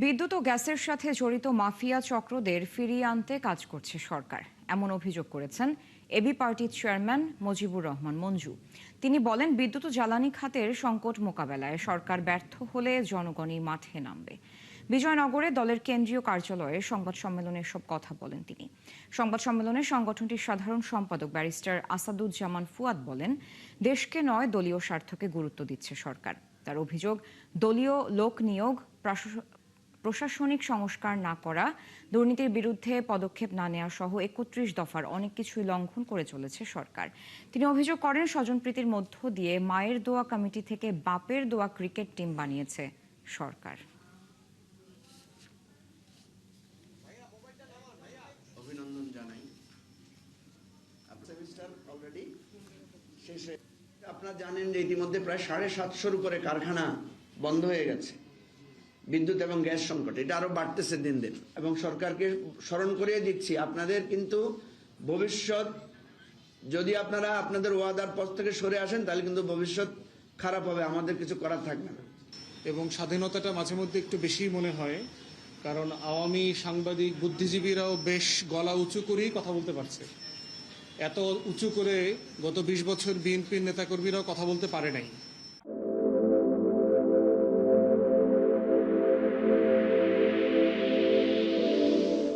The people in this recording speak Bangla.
বিদ্যুৎ ও গ্যাসের সাথে জড়িত মাফিয়া চক্রদের ফিরিয়ে আনতে কাজ করছে সরকার, এমন অভিযোগ করেছেন এবি পার্টির চেয়ারম্যান মুজিবুর রহমান মঞ্জু। তিনি বলেন, বিদ্যুৎ ও জ্বালানি খাতের সংকট মোকাবেলায় সরকার ব্যর্থ হলে জনগণই মাঠে নামবে। বিজয়নগরে দলের কেন্দ্রীয় কার্যালয়ে সংবাদ সম্মেলনে এসব কথা বলেন তিনি। সংবাদ সম্মেলনে সংগঠনটির সাধারণ সম্পাদক ব্যারিস্টার আসাদুজ্জামান ফুয়াদ বলেন, দেশকে নয় দলীয় স্বার্থকে গুরুত্ব দিচ্ছে সরকার। তার অভিযোগ, দলীয় লোক নিয়োগ, প্রশাসনিক সংস্কার না করা, দুর্নীতির বিরুদ্ধে পদক্ষেপ না নেওয়া সহ ৩১ দফার অনেক কিছুই লঙ্ঘন করে চলেছে সরকার। তিনি অভিযোগ করেন, স্বজনপ্রীতির মধ্য দিয়ে মায়ের দোয়া কমিটি থেকে বাপের দোয়া ক্রিকেট টিম বানিয়েছে সরকার। অভিনন্দন জানাই। সেমিস্টার অলরেডি শেষে। আপনারা জানেন যে ইতিমধ্যে প্রায় ৭৫০-র উপরে কারখানা বন্ধ হয়ে গেছে বিদ্যুৎ এবং গ্যাস সংকট। এটা আরো বাড়তেছে দিন দিন, এবং সরকারকে স্মরণ করিয়ে দিচ্ছি, আপনাদের কিন্তু ভবিষ্যৎ, যদি আপনারা আপনাদের ওয়াদার পথ থেকে সরে আসেন তাহলে কিন্তু ভবিষ্যৎ খারাপ হবে, আমাদের কিছু করার থাকবে না। এবং স্বাধীনতাটা মাঝে মধ্যে একটু বেশি মনে হয়, কারণ আওয়ামী সাংবাদিক বুদ্ধিজীবীরাও বেশ গলা উঁচু করেই কথা বলতে পারছে। এত উঁচু করে গত ২০ বছর বিএনপির নেতাকর্মীরাও কথা বলতে পারে নাই।